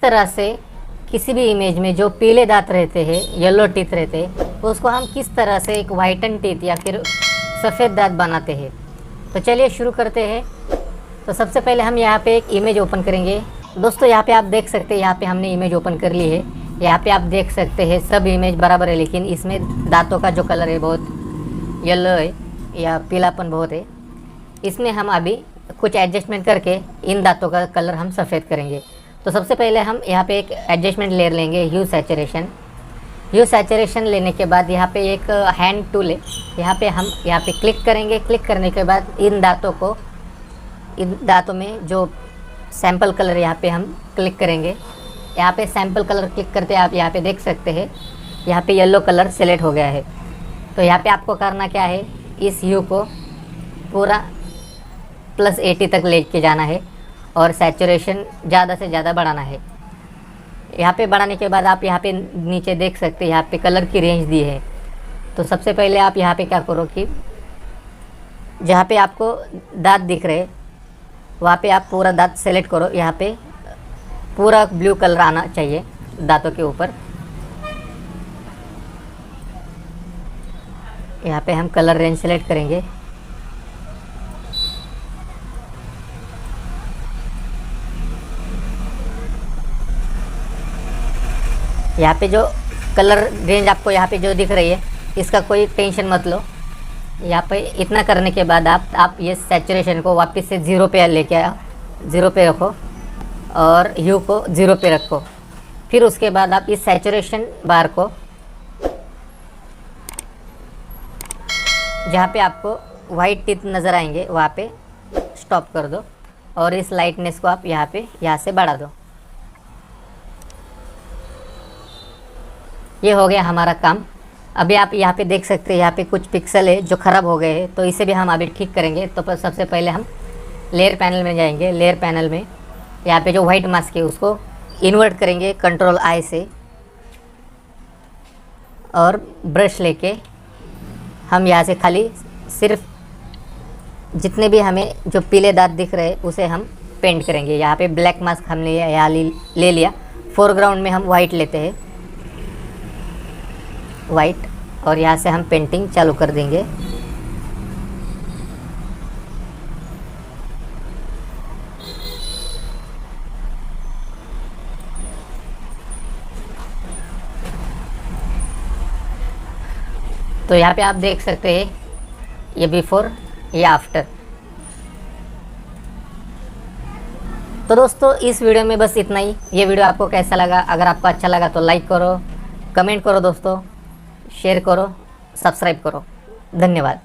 तरह से किसी भी इमेज में जो पीले दांत रहते हैं, येलो टीथ रहते हैं, उसको हम किस तरह से एक वाइटन टीथ या फिर सफ़ेद दांत बनाते हैं। तो चलिए शुरू करते हैं। तो सबसे पहले हम यहाँ पे एक इमेज ओपन करेंगे। दोस्तों यहाँ पे आप देख सकते हैं, यहाँ पे हमने इमेज ओपन कर ली है। यहाँ पे आप देख सकते हैं सब इमेज बराबर है, लेकिन इसमें दांतों का जो कलर है बहुत येलो है या पीलापन बहुत है। इसमें हम अभी कुछ एडजस्टमेंट करके इन दांतों का कलर हम सफ़ेद करेंगे। तो सबसे पहले हम यहाँ पे एक एडजस्टमेंट लेयर लेंगे, ह्यू सैचुरेशन। ह्यू सैचुरेशन लेने के बाद यहाँ पे एक हैंड टूल है, यहाँ पे हम यहाँ पे क्लिक करेंगे। क्लिक करने के बाद इन दांतों में जो सैम्पल कलर यहाँ पे हम क्लिक करेंगे। यहाँ पे सैम्पल कलर क्लिक करते आप यहाँ पे देख सकते हैं, यहाँ पे येलो कलर सेलेक्ट हो गया है। तो यहाँ पे आपको करना क्या है, इस ह्यू को पूरा +80 तक लेके जाना है और सैचुरेशन ज़्यादा से ज़्यादा बढ़ाना है। यहाँ पे बढ़ाने के बाद आप यहाँ पे नीचे देख सकते हैं, यहाँ पे कलर की रेंज दी है। तो सबसे पहले आप यहाँ पे क्या करो कि जहाँ पे आपको दांत दिख रहे वहाँ पे आप पूरा दांत सेलेक्ट करो। यहाँ पे पूरा ब्लू कलर आना चाहिए दांतों के ऊपर। यहाँ पे हम कलर रेंज सेलेक्ट करेंगे। यहाँ पे जो कलर रेंज आपको यहाँ पे जो दिख रही है, इसका कोई टेंशन मत लो। यहाँ पे इतना करने के बाद आप ये सैचुरेशन को वापस से 0 पे लेके आओ, 0 पे रखो और ह्यू को 0 पे रखो। फिर उसके बाद आप इस सैचुरेशन बार को जहाँ पे आपको वाइट टीथ नज़र आएंगे वहाँ पे स्टॉप कर दो और इस लाइटनेस को आप यहाँ से बढ़ा दो। ये हो गया हमारा काम। अभी आप यहाँ पे देख सकते हैं, यहाँ पे कुछ पिक्सल है जो ख़राब हो गए हैं, तो इसे भी हम अभी ठीक करेंगे। तो सबसे पहले हम लेयर पैनल में जाएंगे। लेयर पैनल में यहाँ पे जो वाइट मास्क है उसको इन्वर्ट करेंगे Ctrl+I से और ब्रश लेके हम यहाँ से खाली सिर्फ जितने भी हमें जो पीले दांत दिख रहे हैं उसे हम पेंट करेंगे। यहाँ पे ब्लैक मास्क हमने यहाँ ले लिया। फोरग्राउंड में हम वाइट लेते हैं, वाइट, और यहाँ से हम पेंटिंग चालू कर देंगे। तो यहाँ पे आप देख सकते हैं ये बिफोर, ये आफ्टर। तो दोस्तों इस वीडियो में बस इतना ही। ये वीडियो आपको कैसा लगा? अगर आपको अच्छा लगा तो लाइक करो, कमेंट करो दोस्तों, शेयर करो, सब्सक्राइब करो। धन्यवाद।